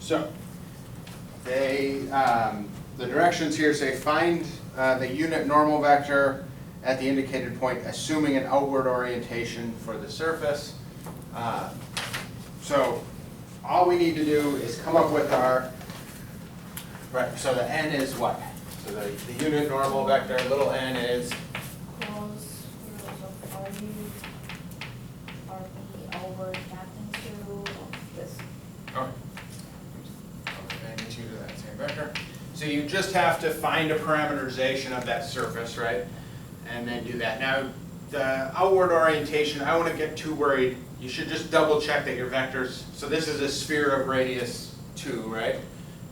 So the directions here say find the unit normal vector at the indicated point, assuming an outward orientation for the surface. So all we need to do is come up with our, right, so the n is what? So the unit normal vector, little n is? Close root of RB over magnitude of this. Okay. Magnitude of that same vector. So you just have to find a parameterization of that surface, right? And then do that. Now, the outward orientation, I wouldn't get too worried. You should just double check that your vectors, so this is a sphere of radius 2, right?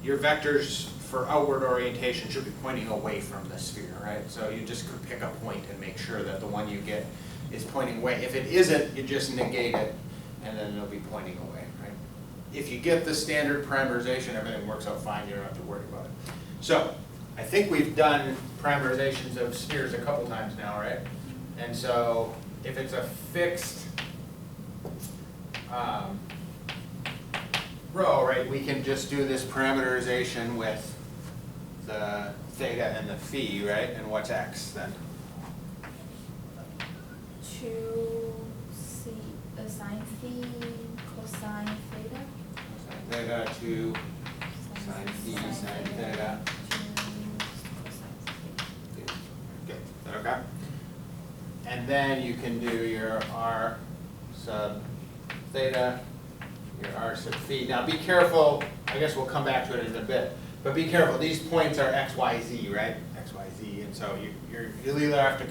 Your vectors for outward orientation should be pointing away from the sphere, right? So you just could pick a point and make sure that the one you get is pointing away. If it isn't, you just negate it, and then it'll be pointing away, right? If you get the standard parameterization, everything works out fine, you don't have to worry about it. So, I think we've done parameterizations of spheres a couple times now, right? And so, if it's a fixed row, right, we can just do this parameterization with the theta and the phi, right? And what's x then? 2 sine phi cosine theta. Cosine theta to sine phi sine theta. Good, okay? And then you can do your r sub theta, your r sub phi. Now be careful, I guess we'll come back to it in a bit, but be careful, these points are x, y, z, right? X, y, z, and so you'll either have to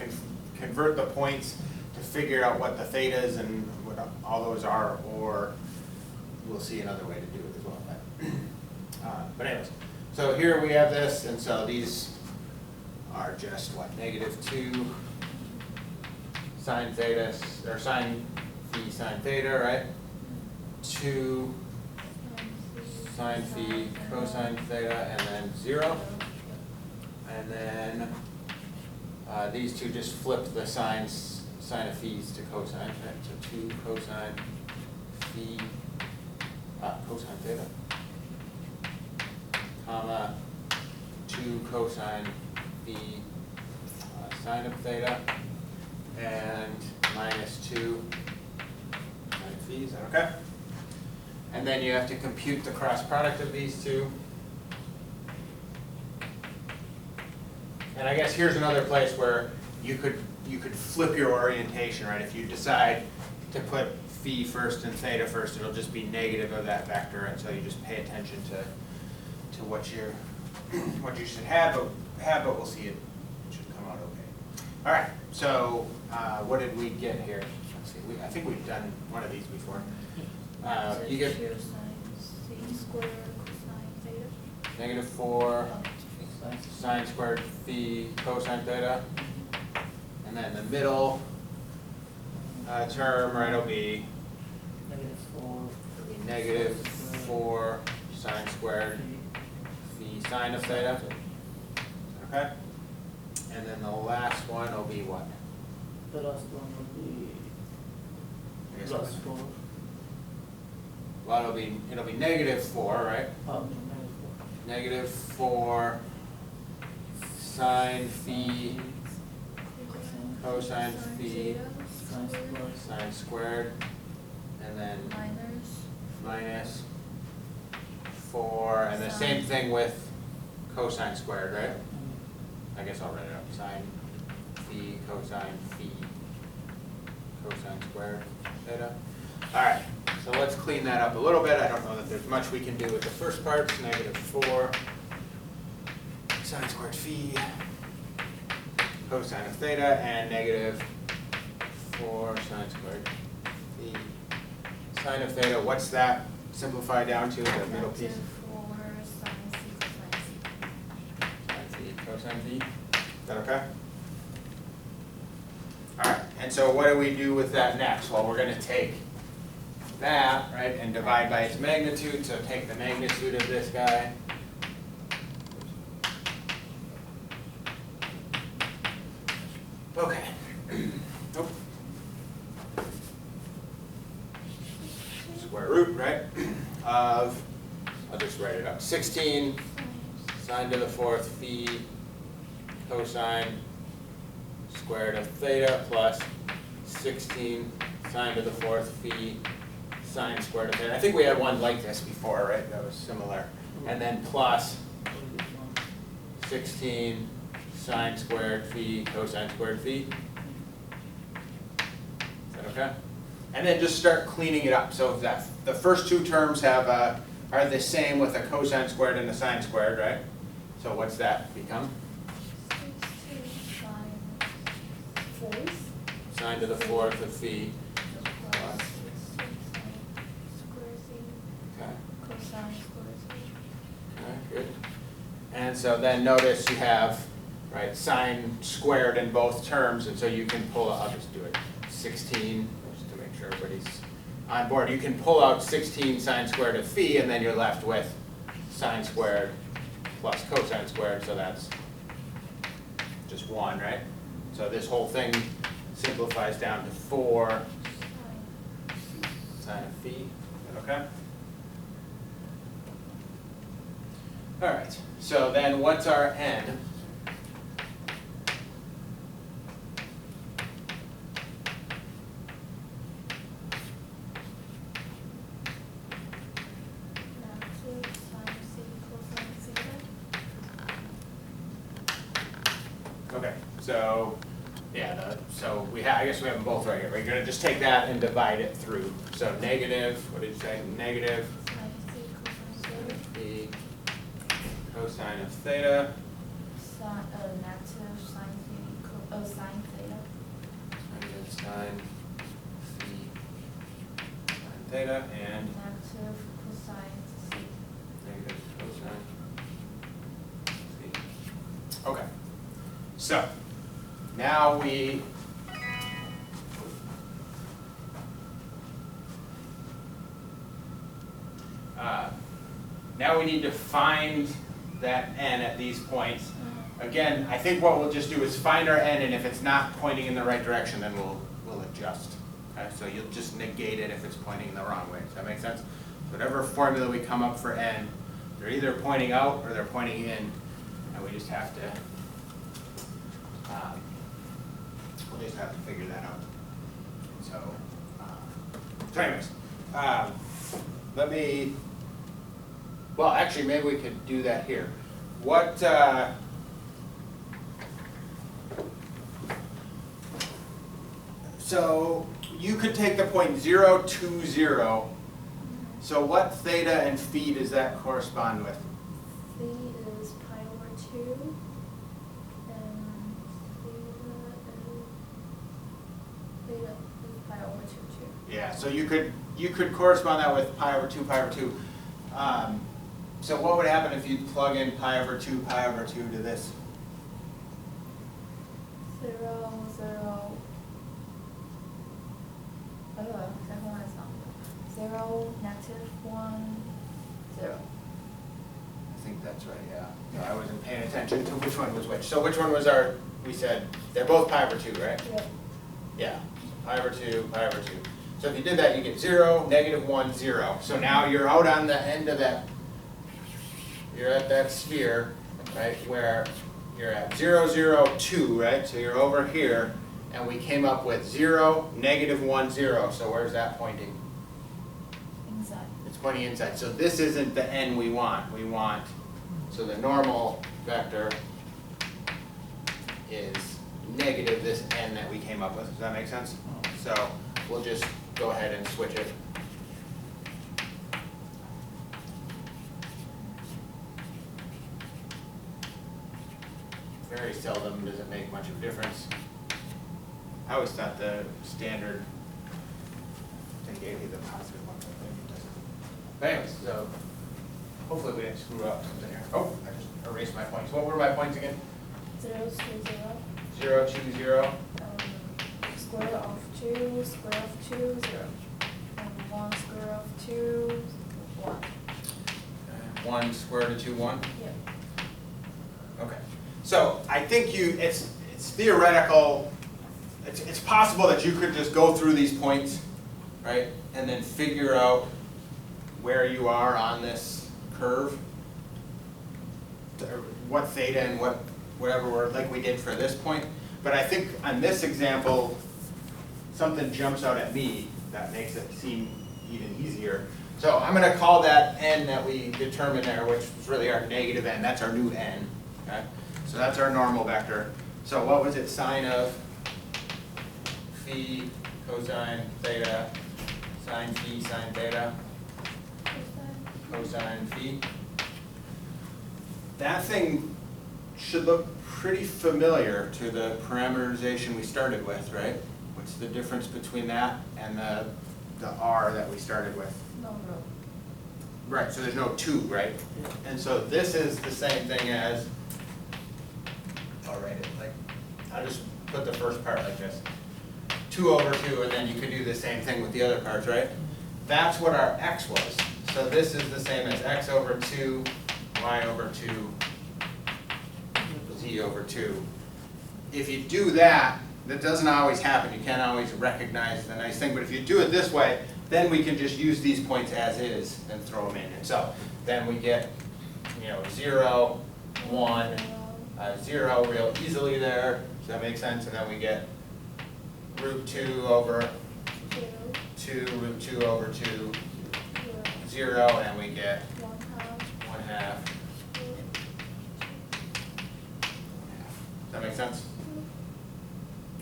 convert the points to figure out what the thetas and what all those are, or we'll see another way to do it as well. But anyways, so here we have this, and so these are just what, -2 sine theta, or sine phi sine theta, right? 2 sine phi cosine theta, and then 0. And then these two just flip the sine of phi's to cosine, right? So 2 cosine phi cosine theta, comma 2 cosine phi sine of theta, and -2 sine phi. Is that okay? And then you have to compute the cross product of these two. And I guess here's another place where you could flip your orientation, right? If you decide to put phi first and theta first, it'll just be negative of that vector, and so you just pay attention to what you should have, but we'll see it should come out okay. All right. So what did we get here? Let's see. I think we've done one of these before. You get sine c squared cosine theta. -4 sine squared phi cosine theta, and then the middle term, right, will be -4 sine squared phi sine of theta. Okay? And then the last one will be what? The last one will be I guess plus 4. Well, it'll be -4, right? -4 sine phi cosine phi sine squared, and then minus 4, and the same thing with cosine squared, right? I guess I'll write it up. Sine phi cosine squared theta. All right, so let's clean that up a little bit. I don't know that there's much we can do with the first part. It's -4 sine squared phi cosine of theta, and -4 sine squared phi sine of theta. What's that simplify down to, the middle piece? Sine phi cosine phi. Is that okay? All right, and so what do we do with that next? Well, we're going to take that, right, and divide by its magnitude. So take the magnitude of this guy. Okay. Nope. Square root, right, of, I'll just 16 sine to the fourth phi cosine squared of theta plus 16 sine to the fourth phi sine squared of theta. I think we had one like this before, right? That was similar. And then plus 16 sine squared phi cosine squared phi. Is that okay? And then just start cleaning it up. So that the first two terms have are the same with a cosine squared and a sine squared, right? So what's that become? 16 sine fourth Sine to the fourth of phi. plus 16 sine square theta Okay. cosine square theta. Okay, good. And so then notice you have, right, sine squared in both terms, and so you can pull out, I'll just do it, 16, just to make sure everybody's on board. You can pull out 16 sine squared of phi, and then you're left with sine squared plus cosine squared, so that's just 1, right? So this whole thing simplifies down to 4 sine of phi. Is that okay? All right, so then what's our n? Negative sine c cosine theta. Okay, so, yeah, so I guess we have them both right here. We're gonna just take that and divide it through. So negative, what did you say, negative Sine c cosine theta. phi cosine of theta, Negative sine theta sine theta. Negative sine phi sine theta, and Negative cosine c. negative cosine phi. okay. So, now we now we need to find that n at these points. Again, I think what we'll just do is find our n, and if it's not pointing in the right direction, then we'll adjust. Okay, so you'll just negate it if it's pointing in the wrong way. Does that make sense? Whatever formula we come up for n, they're either pointing out or they're pointing in, and we just have to we'll just have to figure that out. So anyways, let me. Well, actually, maybe we could do that here. What? So you could take the point 0, 2, 0. So what theta and phi does that correspond with? Phi is pi over 2, and theta is pi over 2 too. Yeah. So you could correspond that with pi over 2, pi over 2. So what would happen if you plug in pi over 2 to this? 0, 0. Oh, second one is not. 0, negative 1, 0. I think that's right, yeah. No, I wasn't paying attention to which one was which. So which one was we said, they're both pi over 2, right? Yeah. Yeah, pi over 2, pi over 2. So if you did that, you get 0, negative 1, 0. So now you're out on the end of that, you're at that sphere, right, where you're at 0, 0, 2, right? So you're over here, and we came up with 0, negative 1, 0. So where's that pointing? Inside. It's pointing inside. So this isn't the n we want. So the normal vector is negative this n that we came up with. Does that make sense? So we'll just go ahead and switch it. Very seldom does it make much of a difference. I always thought the standard, they gave you the positive one, but maybe it doesn't. But anyways, so hopefully we didn't screw up something here. Oh, I just erased my points. What were my points again? 0, 2, 0, 0. 2, 0. Square of 2, square of 2, 0. And 1 square of 2, 1. 1 square root of 2, 1. Yep. Okay. So I think it's theoretical. It's possible that you could just go through these points, right, and then figure out where you are on this curve. what theta and whatever we're, like we did for this point. But I think on this example, something jumps out at me that makes it seem even easier. So I'm gonna call that n that we determined there, which was really our negative n, that's our new n, okay? So that's our normal vector. So what was it, sine of phi, cosine theta, sine phi, sine theta, cosine phi? That thing should look pretty familiar to the parameterization we started with, right? What's the difference between that and the r that we started with? No, no. Right, so there's no 2, right? And so this is the same thing as, I'll write it like, I'll just put the first part like this. 2 over 2, and then you could do the same thing with the other parts, right? That's what our x was. So this is the same as x over 2, y over 2, z over 2. If you do that, that doesn't always happen. You can't always recognize the nice thing, but if you do it this way, then we can just use these points as is and throw them in. And so then we get, 0, 1, 0 real easily there. Does that make sense? And then we get root 2 over 2, root 2 over 2, 0, and we get 1/2. Does that make sense?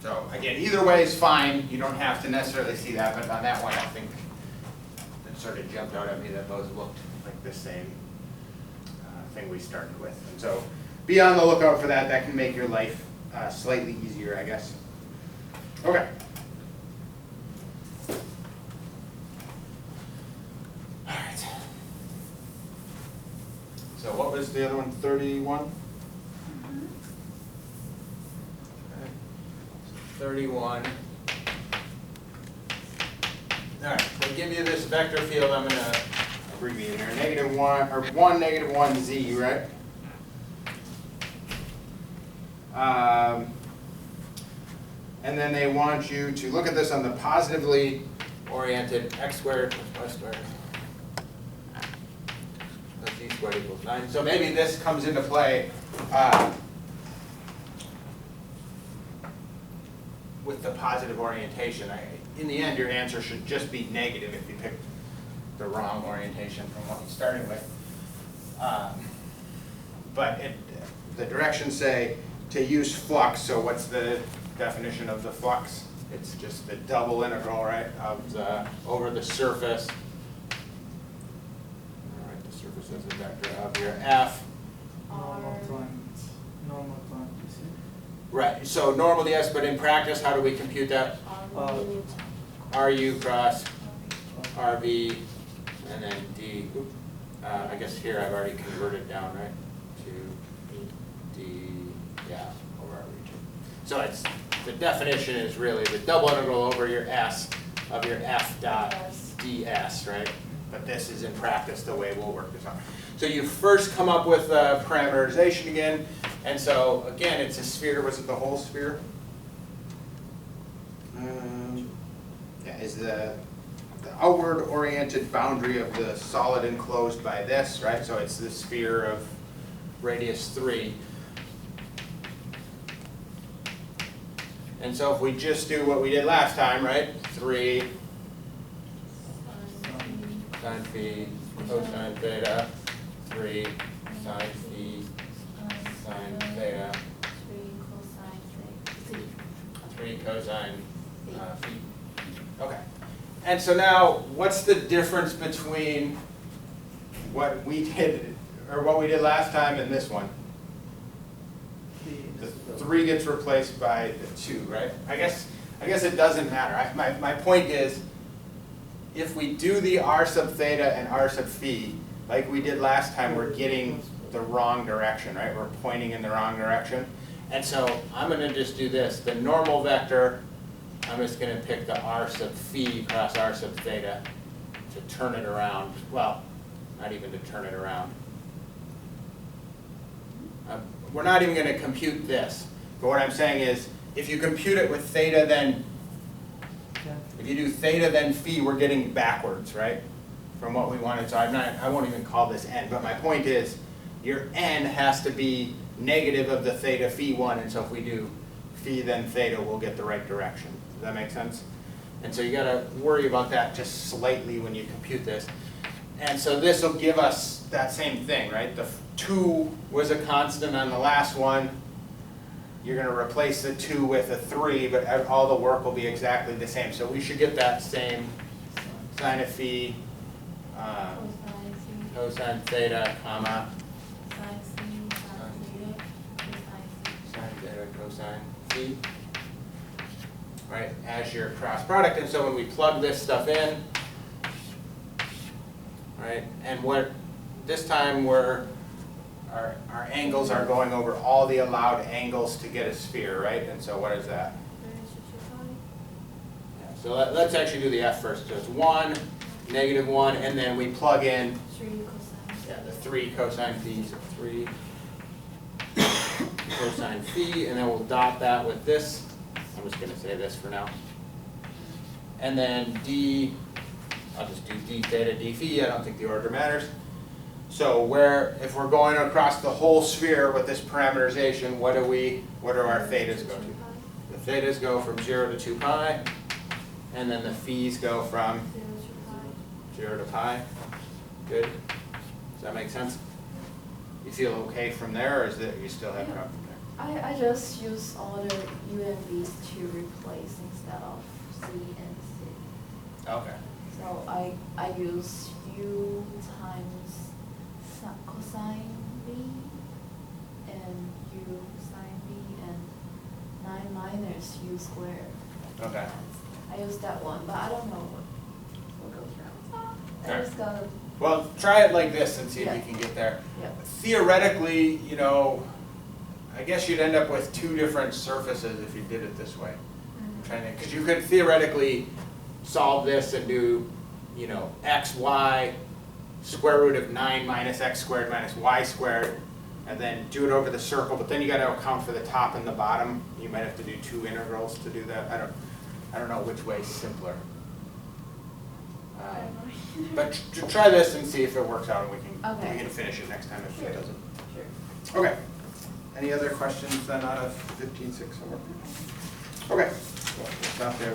So again, either way is fine. You don't have to necessarily see that, but on that one, I think it sort of jumped out at me that those looked like the same thing we started with. And so be on the lookout for that. That can make your life slightly easier, I guess. Okay. All right. So what was the other one? 31? 31. All right, so give you this vector field, I'm going to abbreviate here. -1, or 1, -1, z, right? And then they want you to look at this on the positively oriented x squared plus y squared plus z squared equals 9. So maybe this comes into play with the positive orientation. In the end, your answer should just be negative if you picked the wrong orientation from what you started with. But the directions say to use flux, so what's the definition of the flux? It's just the double integral, right, of over the surface. All right, the surface as a vector of your f. Normal time, you see? Right, so normal ds, but in practice, how do we compute that? RU cross RV, and then D, I guess here I've already converted down, right, to D, yeah, over RV2. So it's, the definition is really the double integral over your S of your F dot ds, right? But this is in practice the way we'll work this out. So you first come up with parameterization again, and so again, it's a sphere. Was it the whole sphere? Yeah, is the outward oriented boundary of the solid enclosed by this, right? So it's the sphere of radius 3. And so if we just do what we did last time, right? 3 sine phi cosine theta, 3 sine phi sine theta, 3 cosine phi. Okay. And so now, what's the difference between what we did, or what we did last time and this one? The 3 gets replaced by the 2, right? I guess it doesn't matter. My point is, if we do the r sub theta and r sub phi, like we did last time, we're getting the wrong direction, right? We're pointing in the wrong direction. And so I'm going to just do this. The normal vector, I'm just going to pick the r sub phi cross r sub theta to turn it around. Well, not even to turn it around. We're not even going to compute this. But what I'm saying is, if you compute it with theta, then if you do theta then phi, we're getting backwards, right? From what we wanted. So I won't even call this n. But my point is, your n has to be negative of the theta phi 1, and so if we do phi then theta, we'll get the right direction. Does that make sense? And so you gotta worry about that just slightly when you compute this. And so this will give us that same thing, right? The 2 was a constant on the last one. You're gonna replace the 2 with a 3, but all the work will be exactly the same. So we should get that same sine of phi, cosine theta, comma, sine theta, cosine phi, right, as your cross product. And so when we plug this stuff in, right, and what, this time our angles are going over all the allowed angles to get a sphere, right? And so what is that? Yeah, so let's actually do the f first. So it's 1, -1, and then we plug in 3 cosine. the 3 cosine phi, so 3 cosine phi, and then we'll dot that with this. I'm just gonna say this for now. And then d, I'll just do d theta d phi, I don't think the order matters. So if we're going across the whole sphere with this parameterization, what do our thetas go to? The thetas go from 0 to 2 pi, and then the phis go from 0 to pi. Good. Does that make sense? You feel okay from there, or is that you still have problem there? I just use all the U and V's to replace instead of C and C. Okay. So I use U times cosine V and U sine V and 9 minus U squared. Okay. I use that one, but I don't know what goes wrong. I Okay. just gotta, Well, try it like this and see if you can get there. yeah. Theoretically, I guess you'd end up with 2 different surfaces if you did it this way. Because you could theoretically solve this and do, x, y, square root of 9 minus x squared minus y squared, and then do it over the circle, but then you gotta account for the top and the bottom. You might have to do 2 integrals to do that. I don't know which way is simpler. But try this and see if it works out, and we can finish it next time if it doesn't. Sure. Okay. Any other questions then out of 15.6 homework? Okay. Well, we'll stop there.